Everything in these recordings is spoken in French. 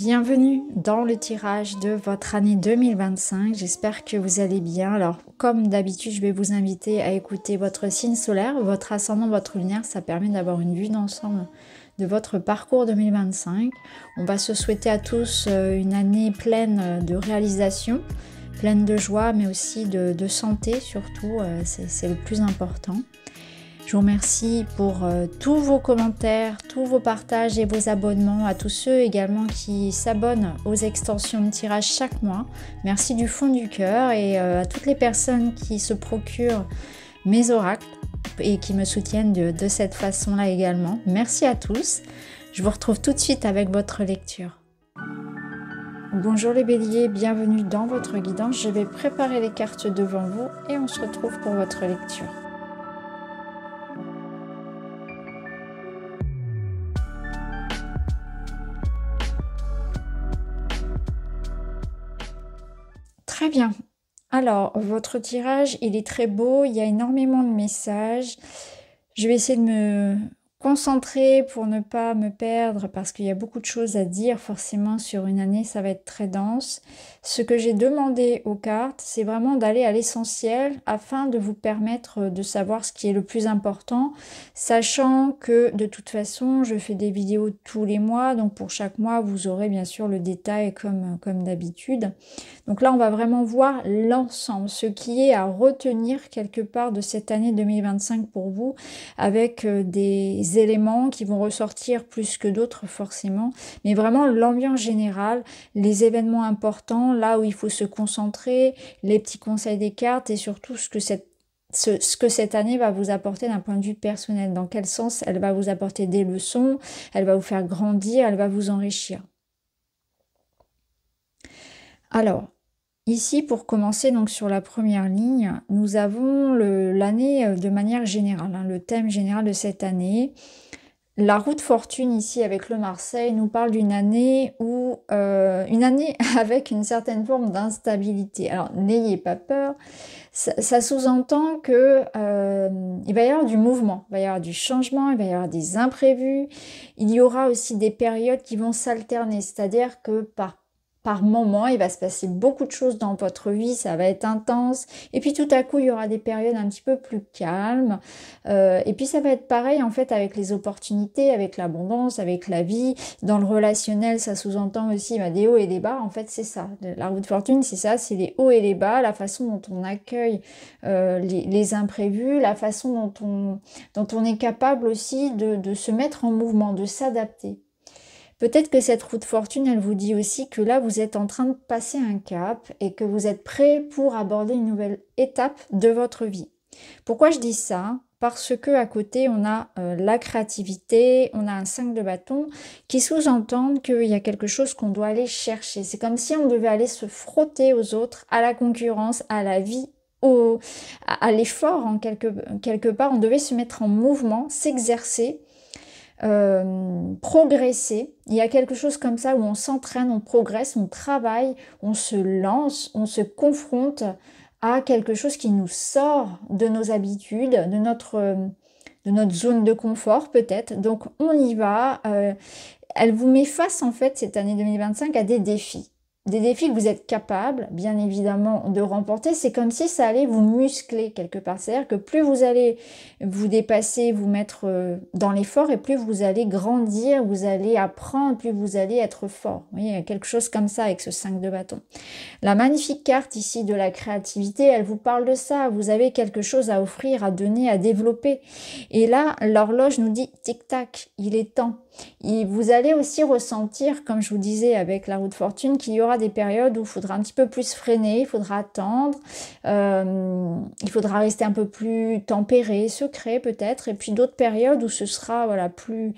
Bienvenue dans le tirage de votre année 2025. J'espère que vous allez bien. Alors, comme d'habitude, je vais vous inviter à écouter votre signe solaire, votre ascendant, votre lunaire. Ça permet d'avoir une vue d'ensemble de votre parcours 2025. On va se souhaiter à tous une année pleine de réalisations, pleine de joie, mais aussi de santé surtout. C'est le plus important. Je vous remercie pour tous vos commentaires, tous vos partages et vos abonnements, à tous ceux également qui s'abonnent aux extensions de tirage chaque mois. Merci du fond du cœur et à toutes les personnes qui se procurent mes oracles et qui me soutiennent de cette façon-là également. Merci à tous. Je vous retrouve tout de suite avec votre lecture. Bonjour les béliers, bienvenue dans votre guidance. Je vais préparer les cartes devant vous et on se retrouve pour votre lecture. Très bien. Alors, votre tirage, il est très beau, il y a énormément de messages. Je vais essayer de me concentrer pour ne pas me perdre parce qu'il y a beaucoup de choses à dire. Forcément, sur une année, ça va être très dense. Ce que j'ai demandé aux cartes, c'est vraiment d'aller à l'essentiel afin de vous permettre de savoir ce qui est le plus important, sachant que de toute façon, je fais des vidéos tous les mois. Donc, pour chaque mois, vous aurez bien sûr le détail comme d'habitude. Donc là, on va vraiment voir l'ensemble, ce qui est à retenir quelque part de cette année 2025 pour vous, avec des éléments qui vont ressortir plus que d'autres forcément, mais vraiment l'ambiance générale, les événements importants, là où il faut se concentrer, les petits conseils des cartes et surtout ce que cette année va vous apporter d'un point de vue personnel, dans quel sens elle va vous apporter des leçons, elle va vous faire grandir, elle va vous enrichir. Alors, ici, pour commencer, donc sur la première ligne, nous avons l'année de manière générale, le thème général de cette année. La roue de fortune ici avec le Marseille nous parle d'une année une année avec une certaine forme d'instabilité. Alors, n'ayez pas peur, ça sous-entend que il va y avoir du mouvement, il va y avoir du changement, il va y avoir des imprévus. Il y aura aussi des périodes qui vont s'alterner, c'est-à-dire que par moment, il va se passer beaucoup de choses dans votre vie, ça va être intense. Et puis tout à coup, il y aura des périodes un petit peu plus calmes. Et puis ça va être pareil en fait avec les opportunités, avec l'abondance, avec la vie. Dans le relationnel, ça sous-entend aussi des hauts et des bas. En fait, c'est ça. La roue de fortune, c'est ça, c'est les hauts et les bas, la façon dont on accueille les imprévus, la façon dont on est capable aussi de se mettre en mouvement, de s'adapter. Peut-être que cette roue de fortune, elle vous dit aussi que là, vous êtes en train de passer un cap et que vous êtes prêt pour aborder une nouvelle étape de votre vie. Pourquoi je dis ça ? Parce que à côté, on a la créativité, on a un 5 de bâton qui sous-entendent qu'il y a quelque chose qu'on doit aller chercher. C'est comme si on devait aller se frotter aux autres, à la concurrence, à la vie, à l'effort en quelque part. On devait se mettre en mouvement, s'exercer. Progresser. Il y a quelque chose comme ça où on s'entraîne, on progresse, on travaille, on se lance, on se confronte à quelque chose qui nous sort de nos habitudes, de notre zone de confort peut-être. Donc on y va. Elle vous met face en fait cette année 2025 à des défis. Des défis que vous êtes capable, bien évidemment, de remporter. C'est comme si ça allait vous muscler quelque part. C'est-à-dire que plus vous allez vous dépasser, vous mettre dans l'effort, et plus vous allez grandir, vous allez apprendre, plus vous allez être fort. Vous voyez, il y a quelque chose comme ça avec ce 5 de bâton. La magnifique carte ici de la créativité, elle vous parle de ça. Vous avez quelque chose à offrir, à donner, à développer. Et là, l'horloge nous dit tic-tac, il est temps. Et vous allez aussi ressentir, comme je vous disais avec la roue de fortune, qu'il y aura des périodes où il faudra un petit peu plus freiner, il faudra attendre, il faudra rester un peu plus tempéré, secret peut-être, et puis d'autres périodes où ce sera plus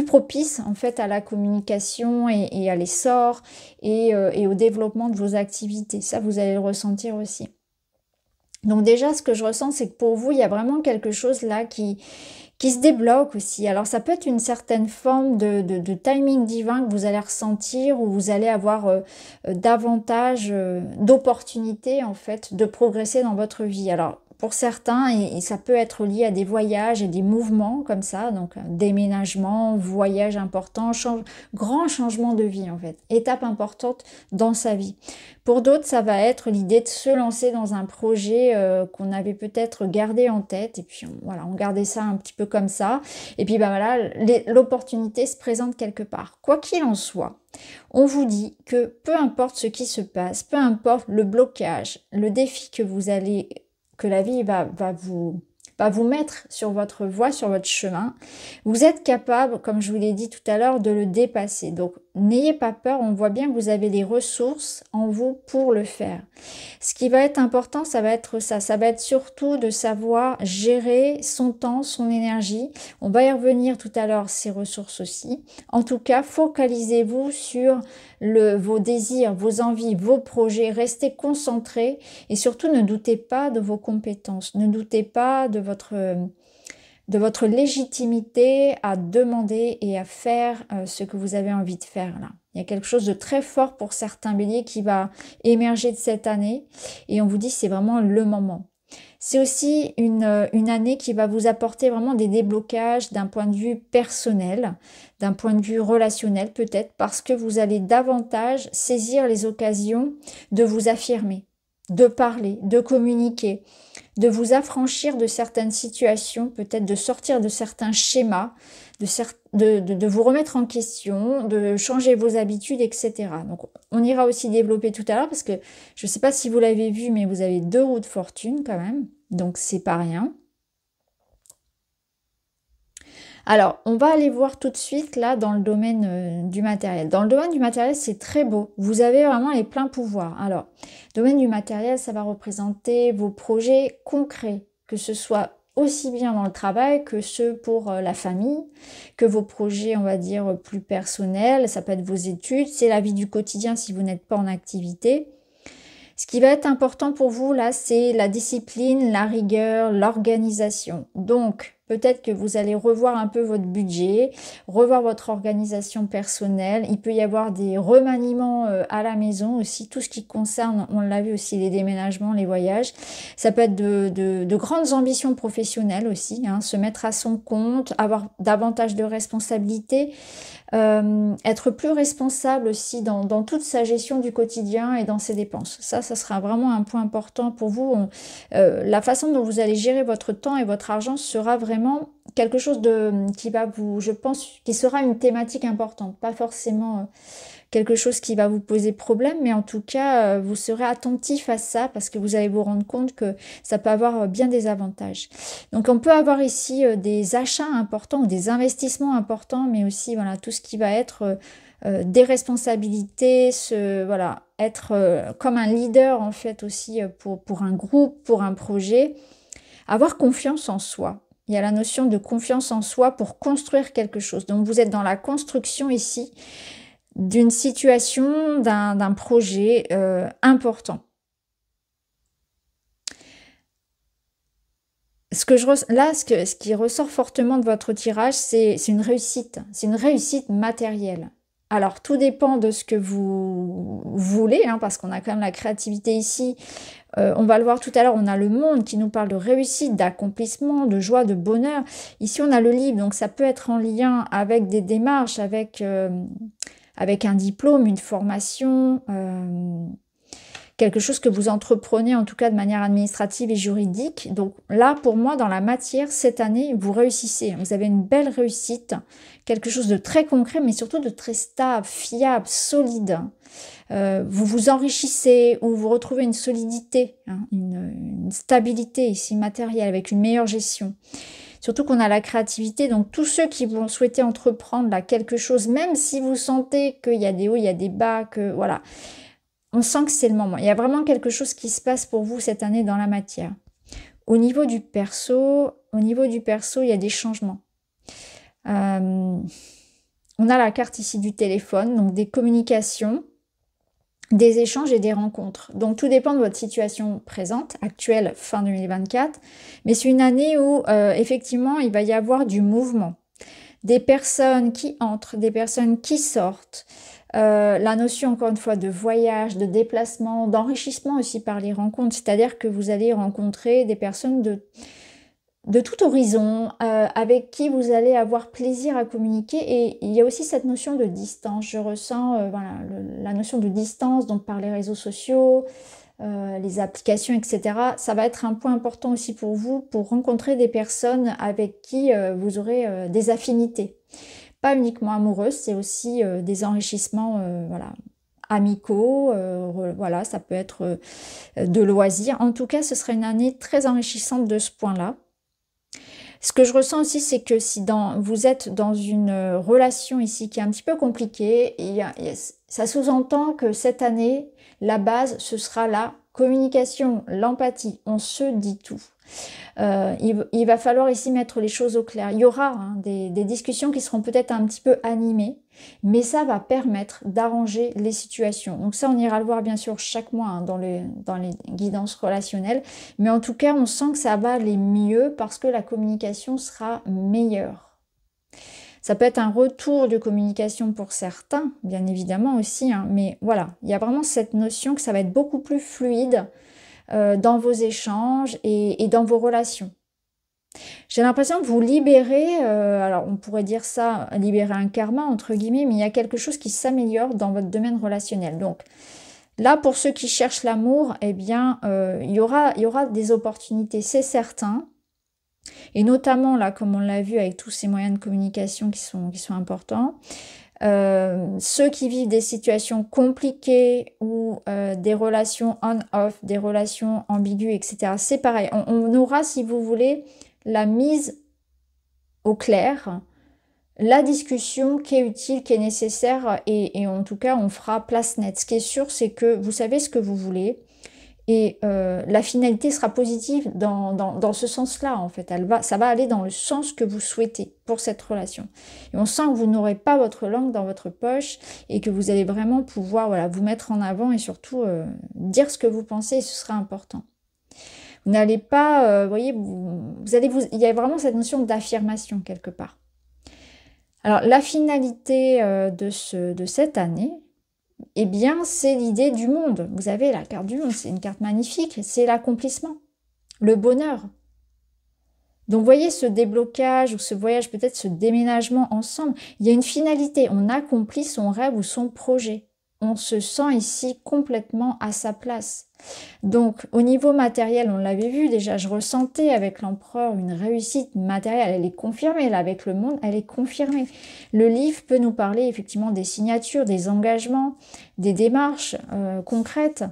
propice en fait à la communication et à l'essor et au développement de vos activités. Ça, vous allez le ressentir aussi. Donc déjà, ce que je ressens, c'est que pour vous, il y a vraiment quelque chose là qui se débloque aussi. Alors ça peut être une certaine forme de timing divin que vous allez ressentir, où vous allez avoir davantage d'opportunités en fait de progresser dans votre vie. Alors pour certains, et ça peut être lié à des voyages et des mouvements comme ça, donc déménagement, voyage important, grand changement de vie en fait, étape importante dans sa vie. Pour d'autres, ça va être l'idée de se lancer dans un projet qu'on avait peut-être gardé en tête, et puis voilà, on gardait ça un petit peu comme ça, et puis bah voilà, l'opportunité se présente quelque part. Quoi qu'il en soit, on vous dit que peu importe ce qui se passe, peu importe le blocage, le défi que la vie va vous mettre sur votre voie, sur votre chemin, vous êtes capable, comme je vous l'ai dit tout à l'heure, de le dépasser. Donc, n'ayez pas peur, on voit bien que vous avez les ressources en vous pour le faire. Ce qui va être important, ça va être ça va être surtout de savoir gérer son temps, son énergie. On va y revenir tout à l'heure, ces ressources aussi. En tout cas, focalisez-vous sur vos désirs, vos envies, vos projets, restez concentrés et surtout ne doutez pas de vos compétences, ne doutez pas de votre légitimité à demander et à faire ce que vous avez envie de faire là. Il y a quelque chose de très fort pour certains béliers qui va émerger de cette année et on vous dit c'est vraiment le moment. C'est aussi une année qui va vous apporter vraiment des déblocages d'un point de vue personnel, d'un point de vue relationnel peut-être, parce que vous allez davantage saisir les occasions de vous affirmer, de parler, de communiquer, de vous affranchir de certaines situations, peut-être de sortir de certains schémas, de vous remettre en question, de changer vos habitudes, etc. Donc on ira aussi développer tout à l'heure parce que je ne sais pas si vous l'avez vu, mais vous avez 2 roues de fortune quand même, donc c'est pas rien. Alors, on va aller voir tout de suite là dans le domaine du matériel. Dans le domaine du matériel, c'est très beau. Vous avez vraiment les pleins pouvoirs. Alors, domaine du matériel, ça va représenter vos projets concrets, que ce soit aussi bien dans le travail que ceux pour la famille, que vos projets, on va dire, plus personnels. Ça peut être vos études, c'est la vie du quotidien si vous n'êtes pas en activité. Ce qui va être important pour vous là, c'est la discipline, la rigueur, l'organisation. Donc, peut-être que vous allez revoir un peu votre budget, revoir votre organisation personnelle. Il peut y avoir des remaniements à la maison aussi, tout ce qui concerne, on l'a vu aussi, les déménagements, les voyages. Ça peut être de grandes ambitions professionnelles aussi, hein, se mettre à son compte, avoir davantage de responsabilités. Être plus responsable aussi dans toute sa gestion du quotidien et dans ses dépenses. Ça sera vraiment un point important pour vous. La façon dont vous allez gérer votre temps et votre argent sera vraiment quelque chose qui va vous, je pense, qui sera une thématique importante. Pas forcément quelque chose qui va vous poser problème, mais en tout cas, vous serez attentif à ça parce que vous allez vous rendre compte que ça peut avoir bien des avantages. Donc, on peut avoir ici des achats importants ou des investissements importants, mais aussi voilà tout ce qui va être des responsabilités, voilà, être comme un leader en fait aussi pour un groupe, pour un projet, avoir confiance en soi. Il y a la notion de confiance en soi pour construire quelque chose. Donc, vous êtes dans la construction ici d'une situation, d'un projet important. Ce qui ressort fortement de votre tirage, c'est une réussite. C'est une réussite matérielle. Alors, tout dépend de ce que vous voulez, hein, parce qu'on a quand même la créativité ici. On va le voir tout à l'heure, on a le monde qui nous parle de réussite, d'accomplissement, de joie, de bonheur. Ici, on a le libre, donc ça peut être en lien avec des démarches, avec un diplôme, une formation, quelque chose que vous entreprenez en tout cas de manière administrative et juridique. Donc là, pour moi, dans la matière, cette année, vous réussissez. Vous avez une belle réussite, quelque chose de très concret, mais surtout de très stable, fiable, solide. Vous vous enrichissez ou vous retrouvez une solidité, hein, une stabilité ici matérielle avec une meilleure gestion. Surtout qu'on a la créativité, donc tous ceux qui vont souhaiter entreprendre là quelque chose, même si vous sentez qu'il y a des hauts, il y a des bas, que voilà, on sent que c'est le moment. Il y a vraiment quelque chose qui se passe pour vous cette année dans la matière. Au niveau du perso, il y a des changements. On a la carte ici du téléphone, donc des communications, des échanges et des rencontres. Donc tout dépend de votre situation présente, actuelle, fin 2024. Mais c'est une année où effectivement il va y avoir du mouvement. Des personnes qui entrent, des personnes qui sortent. La notion, encore une fois, de voyage, de déplacement, d'enrichissement aussi par les rencontres. C'est-à-dire que vous allez rencontrer des personnes de tout horizon, avec qui vous allez avoir plaisir à communiquer. Et il y a aussi cette notion de distance. Je ressens voilà, la notion de distance, donc par les réseaux sociaux, les applications, etc. Ça va être un point important aussi pour vous, pour rencontrer des personnes avec qui vous aurez des affinités. Pas uniquement amoureuses, c'est aussi des enrichissements voilà, amicaux, voilà, ça peut être de loisirs. En tout cas, ce serait une année très enrichissante de ce point-là. Ce que je ressens aussi, c'est que si vous êtes dans une relation ici qui est un petit peu compliquée, ça sous-entend que cette année, la base, ce sera la communication, l'empathie. On se dit tout. Il va falloir ici mettre les choses au clair. Il y aura des discussions qui seront peut-être un petit peu animées, mais ça va permettre d'arranger les situations. Donc ça, on ira le voir bien sûr chaque mois dans les guidances relationnelles, mais en tout cas, on sent que ça va aller mieux parce que la communication sera meilleure. Ça peut être un retour de communication pour certains, bien évidemment aussi, mais voilà, il y a vraiment cette notion que ça va être beaucoup plus fluide dans vos échanges et dans vos relations. J'ai l'impression que vous libérez, alors on pourrait dire ça, libérer un karma entre guillemets, mais il y a quelque chose qui s'améliore dans votre domaine relationnel. Donc là, pour ceux qui cherchent l'amour, eh bien, il y aura des opportunités, c'est certain. Et notamment là, comme on l'a vu avec tous ces moyens de communication qui sont importants. Ceux qui vivent des situations compliquées ou des relations on-off, des relations ambiguës, etc. C'est pareil, on aura, si vous voulez, la mise au clair, la discussion qui est utile, qui est nécessaire, et en tout cas, on fera place nette. Ce qui est sûr, c'est que vous savez ce que vous voulez, et la finalité sera positive dans ce sens-là, en fait. Ça va aller dans le sens que vous souhaitez pour cette relation. Et on sent que vous n'aurez pas votre langue dans votre poche et que vous allez vraiment pouvoir voilà, vous mettre en avant et surtout dire ce que vous pensez, et ce sera important. Vous n'allez pas, vous voyez, il y a vraiment cette notion d'affirmation quelque part. Alors, la finalité de cette année, eh bien, c'est l'idée du monde. Vous avez la carte du monde, c'est une carte magnifique, c'est l'accomplissement, le bonheur. Donc, vous voyez ce déblocage ou ce voyage, peut-être ce déménagement ensemble, il y a une finalité, on accomplit son rêve ou son projet. On se sent ici complètement à sa place. Donc, au niveau matériel, on l'avait vu déjà, je ressentais avec l'empereur une réussite matérielle, elle est confirmée, là, avec le monde, elle est confirmée. Le livre peut nous parler effectivement des signatures, des engagements, des démarches concrètes.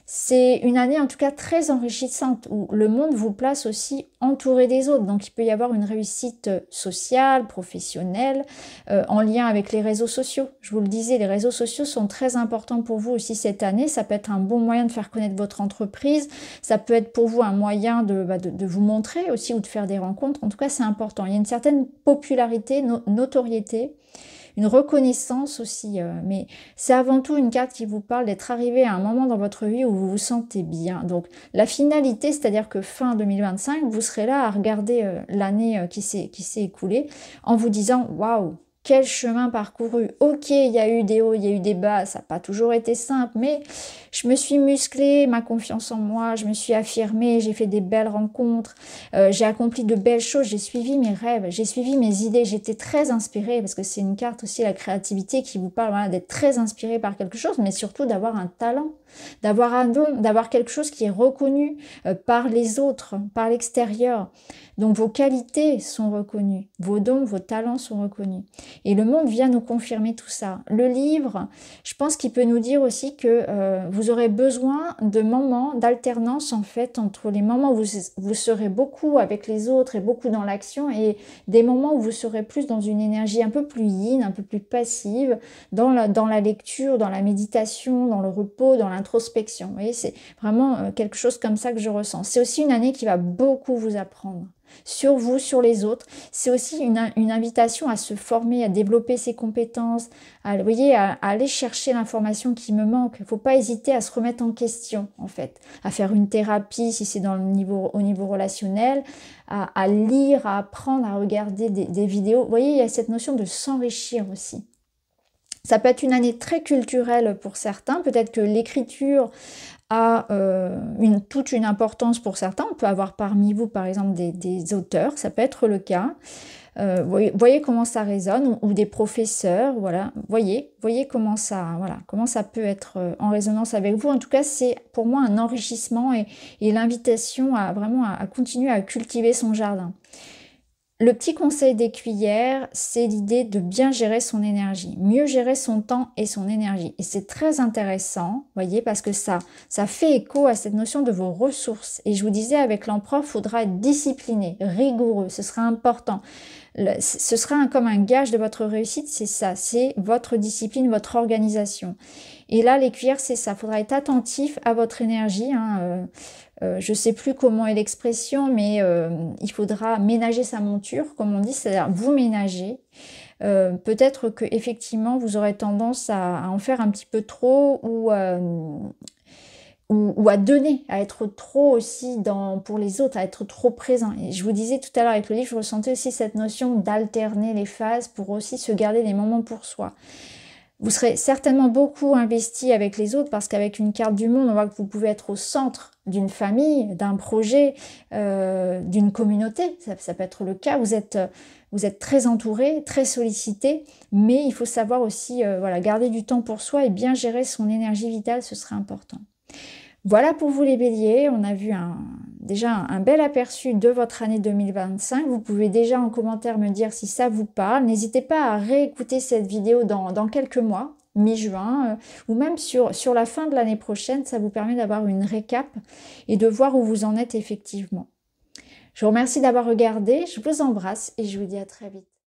C'est une année en tout cas très enrichissante où le monde vous place aussi entouré des autres. Donc il peut y avoir une réussite sociale, professionnelle, en lien avec les réseaux sociaux. Je vous le disais, les réseaux sociaux sont très importants pour vous aussi cette année. Ça peut être un bon moyen de faire connaître votre entreprise. Ça peut être pour vous un moyen de vous montrer aussi ou de faire des rencontres. En tout cas, c'est important. Il y a une certaine popularité, notoriété, une reconnaissance aussi, mais c'est avant tout une carte qui vous parle d'être arrivé à un moment dans votre vie où vous vous sentez bien. Donc la finalité, c'est-à-dire que fin 2025, vous serez là à regarder l'année qui s'est écoulée en vous disant « Waouh, quel chemin parcouru. Ok, il y a eu des hauts, il y a eu des bas, ça n'a pas toujours été simple, mais je me suis musclée, ma confiance en moi, je me suis affirmée, j'ai fait des belles rencontres, j'ai accompli de belles choses, j'ai suivi mes rêves, j'ai suivi mes idées, j'étais très inspirée, parce que c'est une carte aussi, la créativité, qui vous parle voilà, d'être très inspirée par quelque chose, mais surtout d'avoir un talent, d'avoir un don, d'avoir quelque chose qui est reconnu par les autres, par l'extérieur. Donc vos qualités sont reconnues, vos dons, vos talents sont reconnus. Et le monde vient nous confirmer tout ça. Le livre, je pense qu'il peut nous dire aussi que vous aurez besoin de moments d'alternance en fait entre les moments où vous serez beaucoup avec les autres et beaucoup dans l'action et des moments où vous serez plus dans une énergie un peu plus yin, un peu plus passive, dans la lecture, dans la méditation, dans le repos, dans l'introspection. Vous voyez, c'est vraiment quelque chose comme ça que je ressens. C'est aussi une année qui va beaucoup vous apprendre sur vous, sur les autres. C'est aussi une invitation à se former, à développer ses compétences, vous voyez, à aller chercher l'information qui me manque. Il ne faut pas hésiter à se remettre en question, en fait, à faire une thérapie si c'est au niveau relationnel, à lire, à apprendre, à regarder des vidéos. Vous voyez, il y a cette notion de s'enrichir aussi. Ça peut être une année très culturelle pour certains, peut-être que l'écriture a toute une importance pour certains. On peut avoir parmi vous, par exemple, des auteurs, ça peut être le cas. Voyez comment ça résonne, ou des professeurs, voilà. Voyez comment ça peut être en résonance avec vous. En tout cas, c'est pour moi un enrichissement et l'invitation à vraiment à continuer à cultiver son jardin. Le petit conseil des cuillères, c'est l'idée de bien gérer son énergie, mieux gérer son temps et son énergie. Et c'est très intéressant, voyez, parce que ça fait écho à cette notion de vos ressources. Et je vous disais, avec l'empereur, il faudra être discipliné, rigoureux, ce sera important. Ce sera comme un gage de votre réussite, c'est ça, c'est votre discipline, votre organisation. Et là, les cuillères, c'est ça, il faudra être attentif à votre énergie, hein, je ne sais plus comment est l'expression, mais il faudra ménager sa monture, comme on dit, c'est-à-dire vous ménager. Peut-être que effectivement vous aurez tendance à en faire un petit peu trop ou à donner, à être trop aussi pour les autres, à être trop présent. Et je vous disais tout à l'heure avec le livre, je ressentais aussi cette notion d'alterner les phases pour aussi se garder des moments pour soi. Vous serez certainement beaucoup investi avec les autres parce qu'avec une carte du monde, on voit que vous pouvez être au centre d'une famille, d'un projet, d'une communauté. Ça peut être le cas. Vous êtes très entouré, très sollicité, mais il faut savoir aussi voilà, garder du temps pour soi et bien gérer son énergie vitale, ce serait important. Voilà pour vous les béliers, on a vu déjà un bel aperçu de votre année 2025. Vous pouvez déjà en commentaire me dire si ça vous parle. N'hésitez pas à réécouter cette vidéo dans quelques mois, mi-juin, ou même sur la fin de l'année prochaine. Ça vous permet d'avoir une récap et de voir où vous en êtes effectivement. Je vous remercie d'avoir regardé, je vous embrasse et je vous dis à très vite.